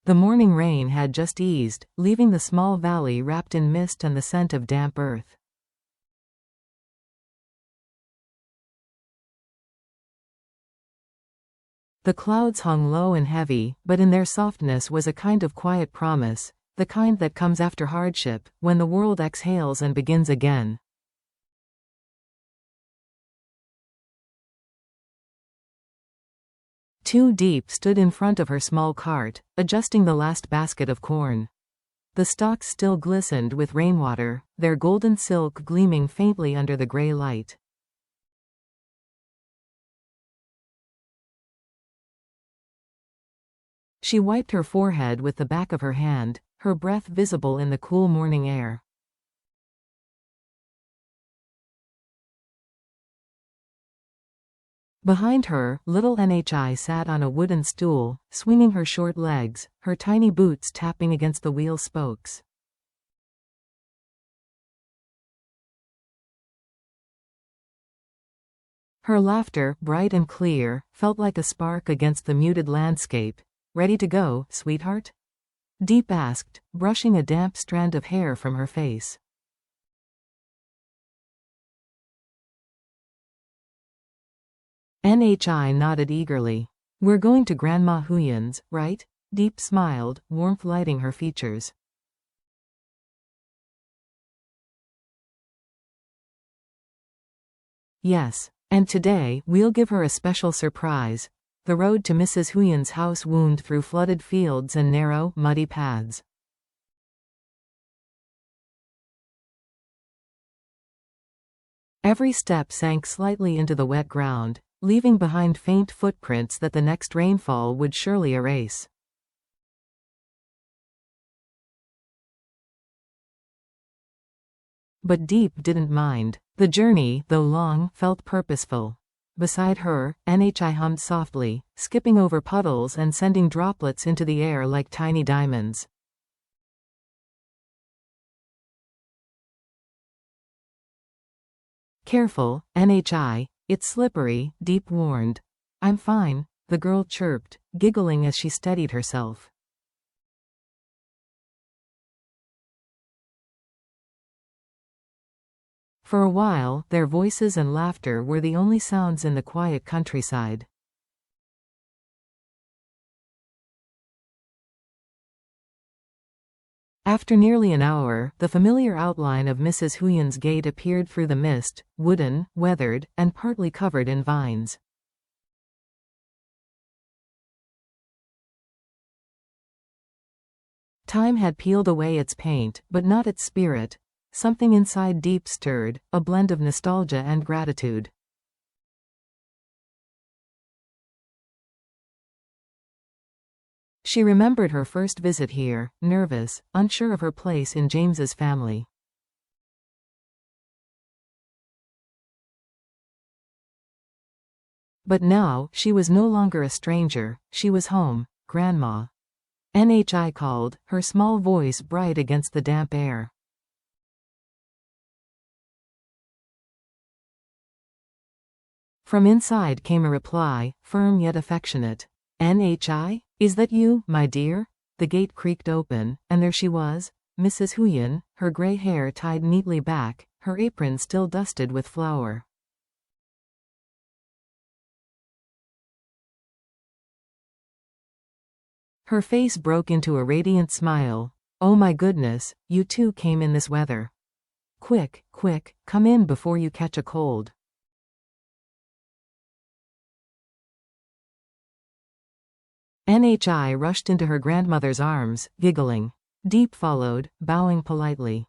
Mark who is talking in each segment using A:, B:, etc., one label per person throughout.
A: The morning rain had just eased, leaving the small valley wrapped in mist and the scent of damp earth. The clouds hung low and heavy, but in their softness was a kind of quiet promise, the kind that comes after hardship, when the world exhales and begins again. Diep stood in front of her small cart, adjusting the last basket of corn. The stalks still glistened with rainwater, their golden silk gleaming faintly under the grey light. She wiped her forehead with the back of her hand, her breath visible in the cool morning air. Behind her, little Nhi sat on a wooden stool, swinging her short legs, her tiny boots tapping against the wheel spokes. Her laughter, bright and clear, felt like a spark against the muted landscape. "Ready to go, sweetheart?" Diep asked, brushing a damp strand of hair from her face. Nhi nodded eagerly. "We're going to Grandma Huyen's, right?" Diep smiled, warmth lighting her features. "Yes. And today, we'll give her a special surprise." The road to Mrs. Huyen's house wound through flooded fields and narrow, muddy paths. Every step sank slightly into the wet ground, leaving behind faint footprints that the next rainfall would surely erase. But Diep didn't mind. The journey, though long, felt purposeful. Beside her, Nhi hummed softly, skipping over puddles and sending droplets into the air like tiny diamonds. "Careful, Nhi, it's slippery," Diep warned. "I'm fine," the girl chirped, giggling as she steadied herself. For a while, their voices and laughter were the only sounds in the quiet countryside. After nearly an hour, the familiar outline of Mrs. Huyen's gate appeared through the mist, wooden, weathered, and partly covered in vines. Time had peeled away its paint, but not its spirit. Something inside Diep stirred, a blend of nostalgia and gratitude. She remembered her first visit here, nervous, unsure of her place in James's family. But now, she was no longer a stranger, she was home. "Grandma." Nhi called, her small voice bright against the damp air. From inside came a reply, firm yet affectionate. "Nhi? Is that you, my dear?" The gate creaked open, and there she was, Mrs. Huyen, her grey hair tied neatly back, her apron still dusted with flour. Her face broke into a radiant smile. "Oh my goodness, you two came in this weather. Quick, quick, come in before you catch a cold." Nhi rushed into her grandmother's arms, giggling. Diep followed, bowing politely.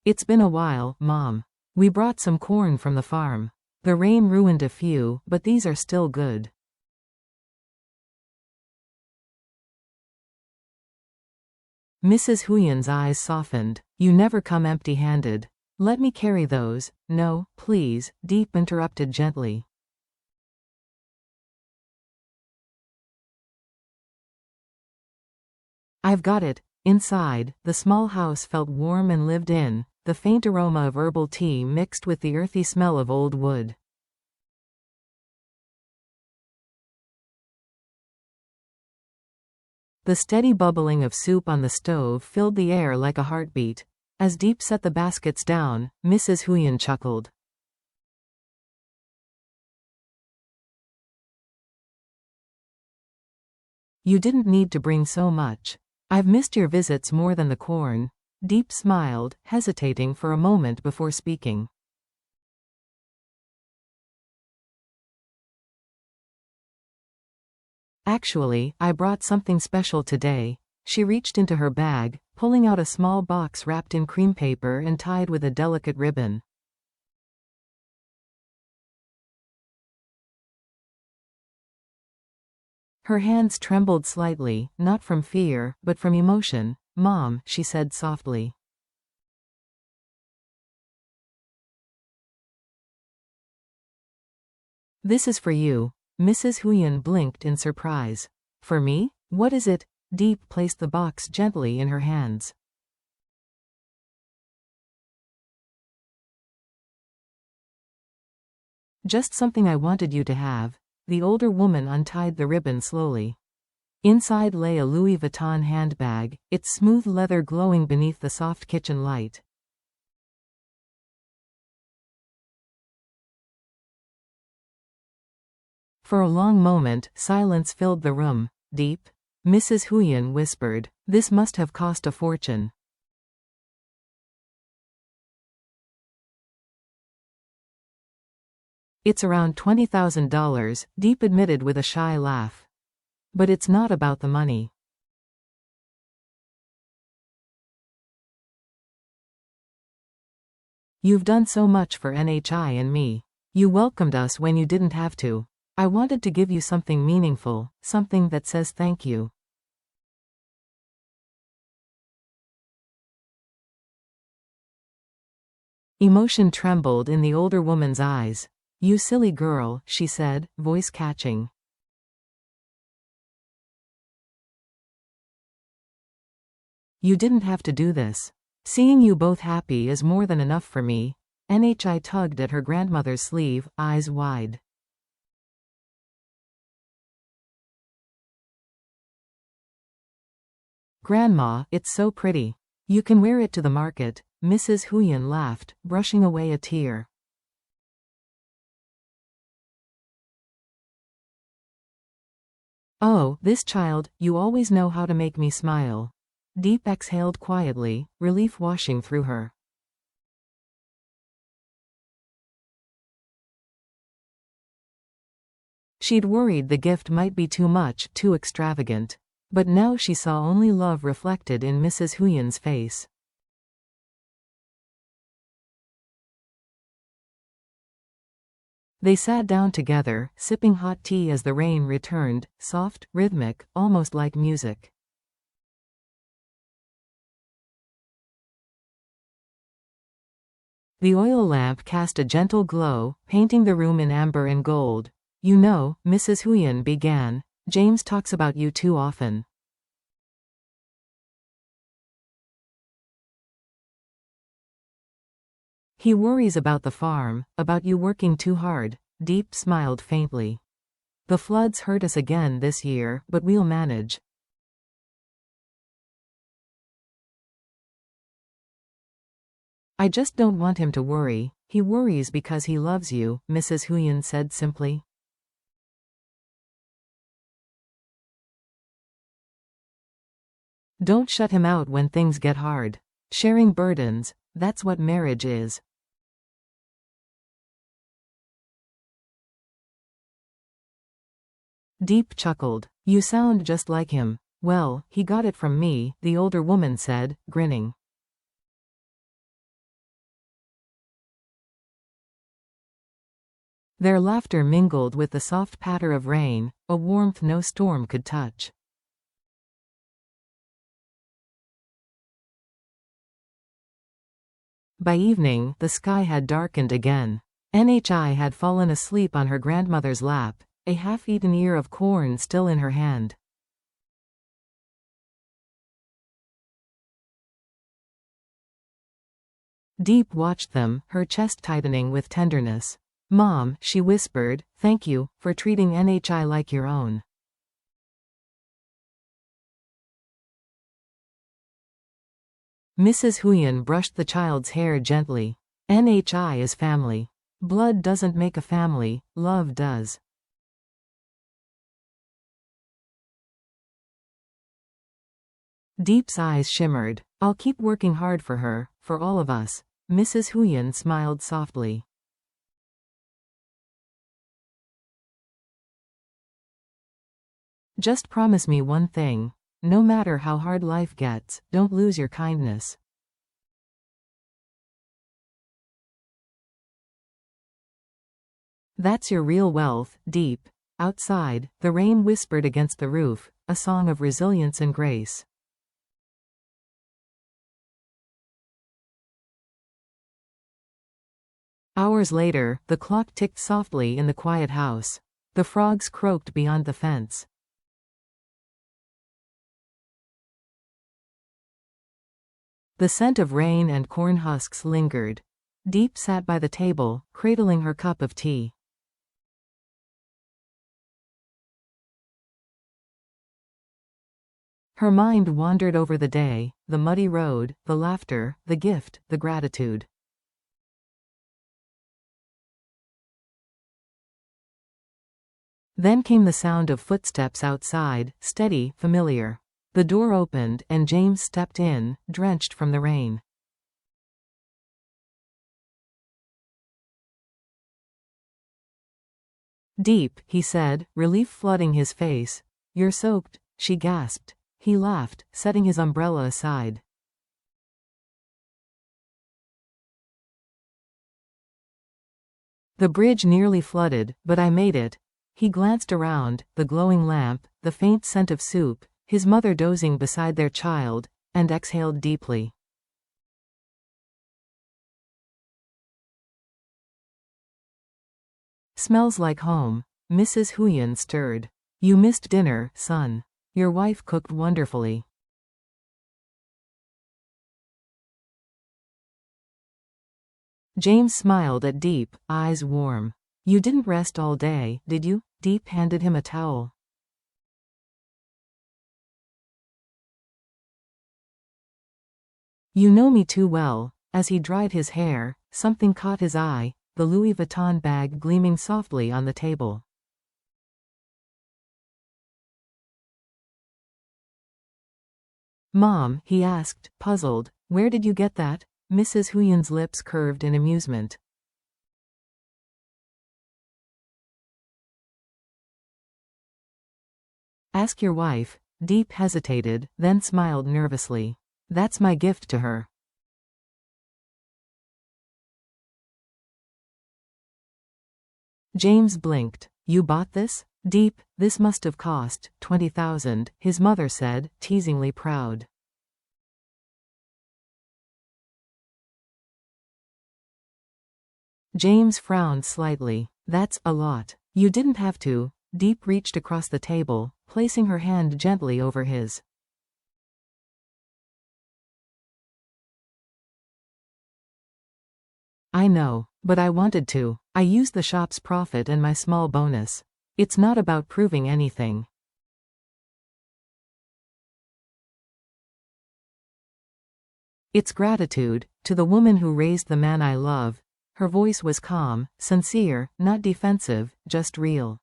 A: "It's been a while, Mom. We brought some corn from the farm. The rain ruined a few, but these are still good." Mrs. Huyen's eyes softened. "You never come empty-handed." "Let me carry those." "No, please," Diep interrupted gently. "I've got it." Inside, the small house felt warm and lived in, the faint aroma of herbal tea mixed with the earthy smell of old wood. The steady bubbling of soup on the stove filled the air like a heartbeat. As Deep set the baskets down, Mrs. Huyen chuckled. You didn't need to bring so much. I've missed your visits more than the corn. Deep smiled, hesitating for a moment before speaking. Actually, I brought something special today. She reached into her bag, pulling out a small box wrapped in cream paper and tied with a delicate ribbon. Her hands trembled slightly, not from fear, but from emotion. Mom, she said softly. This is for you. Mrs. Huyen blinked in surprise. For me? What is it? Deep placed the box gently in her hands. Just something I wanted you to have. The older woman untied the ribbon slowly. Inside lay a Louis Vuitton handbag, its smooth leather glowing beneath the soft kitchen light. For a long moment, silence filled the room. Deep? Mrs. Huyen whispered. This must have cost a fortune. It's around $20,000, Deep admitted with a shy laugh. But it's not about the money. You've done so much for NHI and me. You welcomed us when you didn't have to. I wanted to give you something meaningful, something that says thank you. Emotion trembled in the older woman's eyes. You silly girl, she said, voice catching. You didn't have to do this. Seeing you both happy is more than enough for me. NHI tugged at her grandmother's sleeve, eyes wide. Grandma, it's so pretty. You can wear it to the market. Mrs. Huyen laughed, brushing away a tear. Oh, this child, you always know how to make me smile. Deep exhaled quietly, relief washing through her. She'd worried the gift might be too much, too extravagant. But now she saw only love reflected in Mrs. Huyen's face. They sat down together, sipping hot tea as the rain returned, soft, rhythmic, almost like music. The oil lamp cast a gentle glow, painting the room in amber and gold. You know, Mrs. Huyen began, James talks about you too often. He worries about the farm, about you working too hard. Deep smiled faintly. The floods hurt us again this year, but we'll manage. I just don't want him to worry. He worries because he loves you, Mrs. Huyen said simply. Don't shut him out when things get hard. Sharing burdens, that's what marriage is. Deep chuckled. You sound just like him. Well, he got it from me, the older woman said, grinning. Their laughter mingled with the soft patter of rain, a warmth no storm could touch. By evening, the sky had darkened again. NHI had fallen asleep on her grandmother's lap, a half-eaten ear of corn still in her hand. Deep watched them, her chest tightening with tenderness. Mom, she whispered, thank you, for treating NHI like your own. Mrs. Huyen brushed the child's hair gently. NHI is family. Blood doesn't make a family, love does. Deep's eyes shimmered. I'll keep working hard for her, for all of us. Mrs. Huyen smiled softly. Just promise me one thing. No matter how hard life gets, don't lose your kindness. That's your real wealth, Deep. Outside, the rain whispered against the roof, a song of resilience and grace. Hours later, the clock ticked softly in the quiet house. The frogs croaked beyond the fence. The scent of rain and corn husks lingered. Deep sat by the table, cradling her cup of tea. Her mind wandered over the day, the muddy road, the laughter, the gift, the gratitude. Then came the sound of footsteps outside, steady, familiar. The door opened, and James stepped in, drenched from the rain. Deep, he said, relief flooding his face. You're soaked, she gasped. He laughed, setting his umbrella aside. The bridge nearly flooded, but I made it. He glanced around, the glowing lamp, the faint scent of soup, his mother dozing beside their child, and exhaled deeply. Smells like home. Mrs. Huyen stirred. You missed dinner, son. Your wife cooked wonderfully. James smiled at Deep, eyes warm. You didn't rest all day, did you? Deep handed him a towel. You know me too well. As he dried his hair, something caught his eye, the Louis Vuitton bag gleaming softly on the table. Mom, he asked, puzzled, where did you get that? Mrs. Huyen's lips curved in amusement. Ask your wife. Deep hesitated, then smiled nervously. That's my gift to her. James blinked. You bought this? Deep, this must have cost 20,000, his mother said, teasingly proud. James frowned slightly. That's a lot. You didn't have to. Deep reached across the table, placing her hand gently over his. I know, but I wanted to. I used the shop's profit and my small bonus. It's not about proving anything. It's gratitude, to the woman who raised the man I love. Her voice was calm, sincere, not defensive, just real.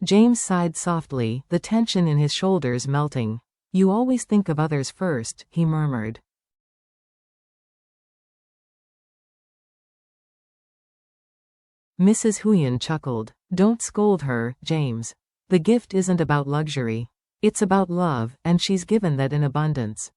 A: James sighed softly, the tension in his shoulders melting. You always think of others first, he murmured. Mrs. Huyen chuckled. Don't scold her, James. The gift isn't about luxury. It's about love, and she's given that in abundance.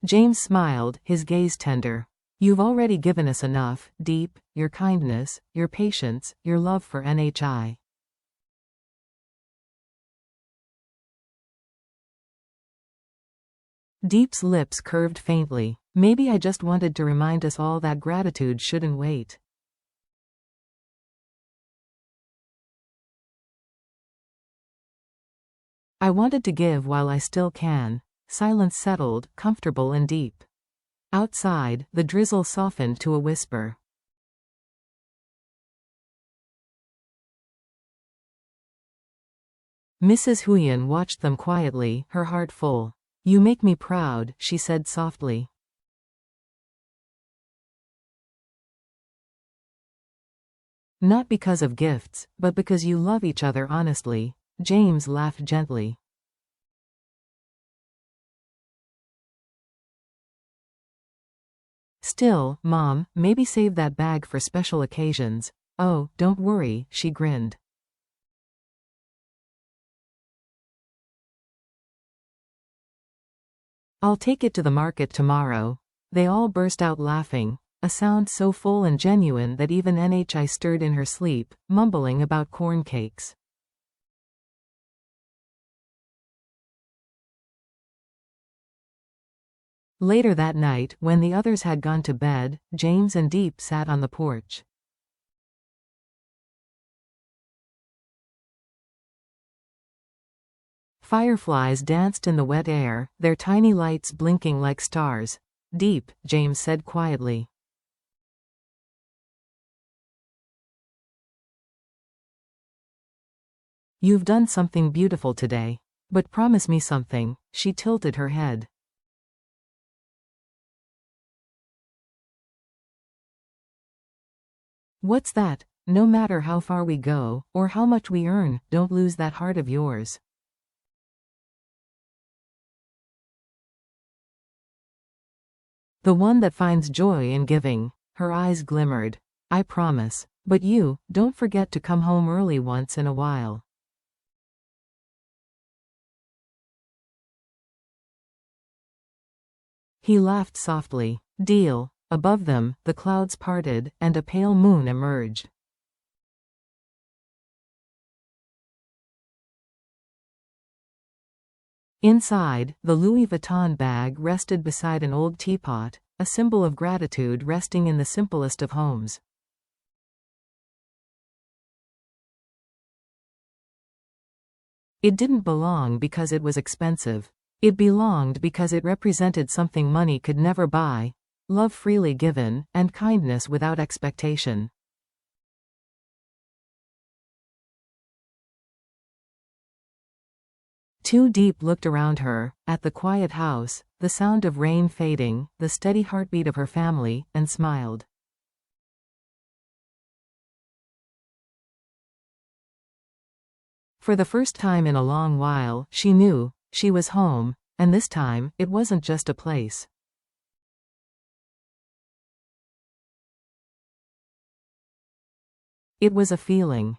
A: James smiled, his gaze tender. You've already given us enough, Deep, your kindness, your patience, your love for NHI. Deep's lips curved faintly. Maybe I just wanted to remind us all that gratitude shouldn't wait. I wanted to give while I still can. Silence settled, comfortable and deep. Outside, the drizzle softened to a whisper. Mrs. Huyen watched them quietly, her heart full. "You make me proud," she said softly. "Not because of gifts, but because you love each other honestly." James laughed gently. "Still, Mom, maybe save that bag for special occasions." "Oh, don't worry," she grinned. "I'll take it to the market tomorrow." They all burst out laughing, a sound so full and genuine that even Nhi stirred in her sleep, mumbling about corn cakes. Later that night, when the others had gone to bed, James and Diep sat on the porch. Fireflies danced in the wet air, their tiny lights blinking like stars. "Diep," James said quietly. "You've done something beautiful today. But promise me something." She tilted her head. "What's that?" "No matter how far we go, or how much we earn, don't lose that heart of yours." "The one that finds joy in giving." Her eyes glimmered. "I promise. But you, don't forget to come home early once in a while." He laughed softly. "Deal." Above them, the clouds parted, and a pale moon emerged. Inside, the Louis Vuitton bag rested beside an old teapot, a symbol of gratitude resting in the simplest of homes. It didn't belong because it was expensive. It belonged because it represented something money could never buy: love freely given, and kindness without expectation. Too Deep looked around her, at the quiet house, the sound of rain fading, the steady heartbeat of her family, and smiled. For the first time in a long while, she knew she was home, and this time, it wasn't just a place. It was a feeling.